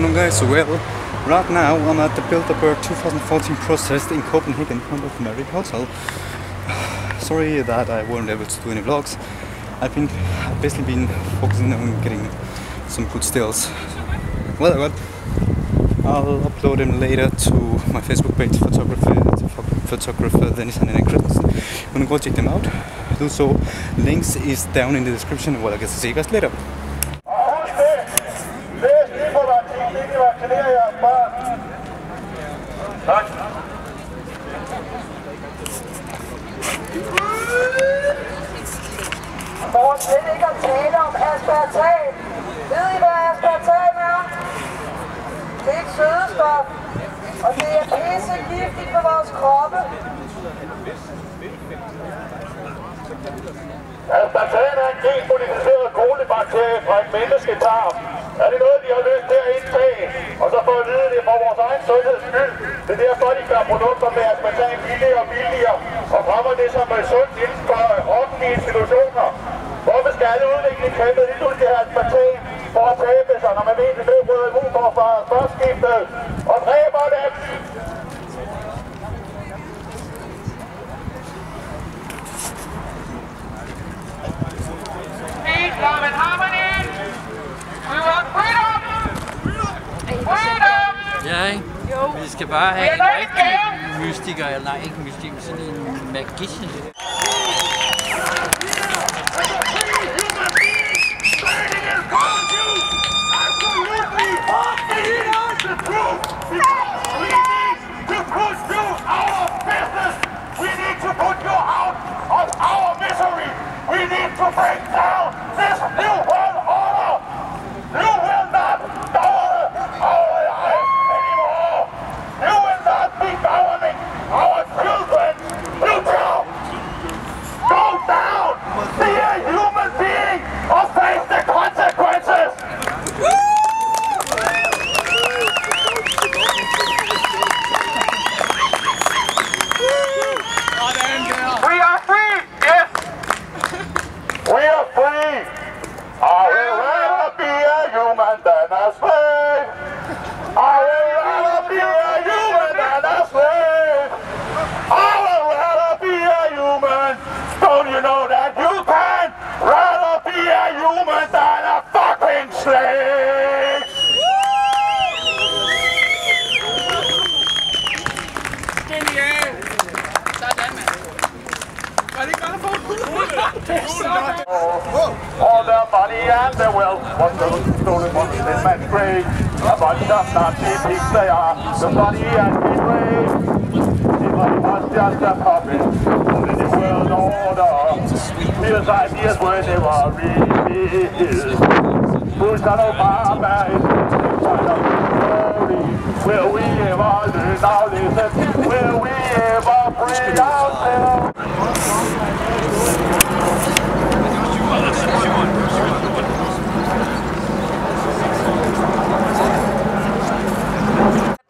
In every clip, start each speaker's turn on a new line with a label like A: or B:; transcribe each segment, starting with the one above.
A: afternoon guys, well, right now I'm at the Bilderberg 2014 protest in Copenhagen under the Marriott Hotel. Sorry that I weren't able to do any vlogs. I've basically been focusing on getting some good stills. Well, I'll upload them later to my Facebook page, photographer Dennis Hansen Christensen. You wanna go check them out? Do so. Links is down in the description. Well, I guess I'll see you guys later.
B: For slet ikke at tale om aspartam. Ved I, hvad aspartam er? Det er et sødestof, og det er pissegiftigt for vores kroppe.
C: Aspartam er en genmodificeret kolibakterie fra et mennesketarm. Er det noget, de har lyst til at indtage? Og så får vi vide det for vores egen sundheds skyld. Det er derfor, de gør produkter med aspartam billigere og billigere, og fremmer det som er sundt inden for offentlige institutioner. Hvorfor skal alle udviklingshæmmede lige pludselig have aspartam for at tabe sig, når man ved, at det nedbryder immunforsvaret førstskiftet og dræber dem?
D: Ja, ikke? Vi skal bare have en rigtig mystiker, eller nej, ikke mystiker, sådan en magician.
C: All the money and the wealth was stolen from this man's grave. A bunch of Nazi pigs they are, the money and the grave. The money was just a puppet in the world order. His ideas were never real. Bush and Obama is kind of story. Will we ever learn our lesson? Will we ever free ourselves?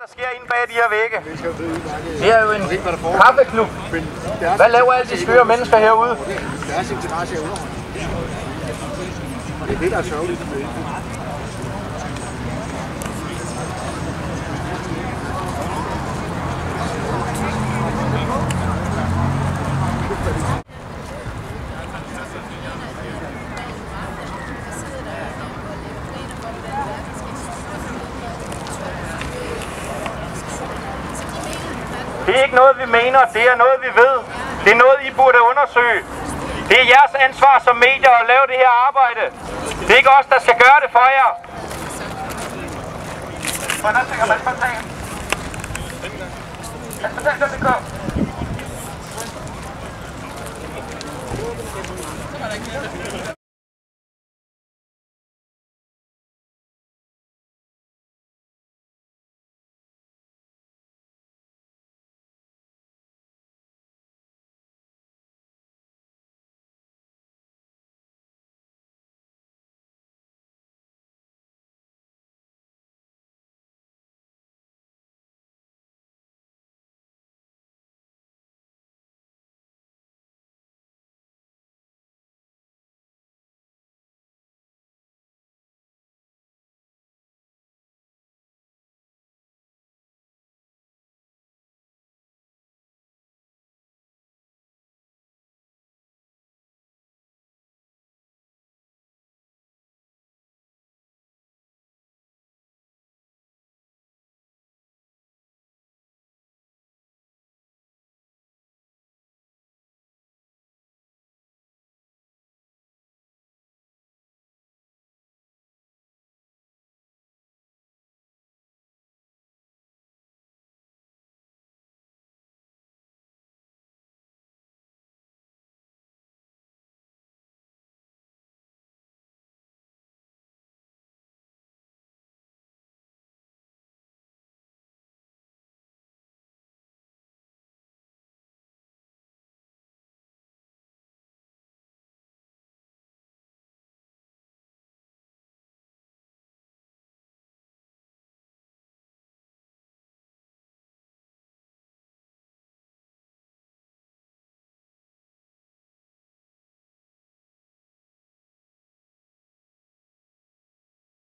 E: Der sker inde bag de her vægge. Det er jo en kaffeklub. Hvad laver alle de skøre mennesker herude?
F: Deres interesse er underholdning. Og det er det, der er sørgeligt.
E: Det er ikke noget, vi mener, det er noget, vi ved. Det er noget, I burde undersøge. Det er jeres ansvar som medier at lave det her arbejde. Det er ikke os, der skal gøre det for jer. Hvordan tænker man aspartam? Aspartam, det kom. Så var der ikke mere.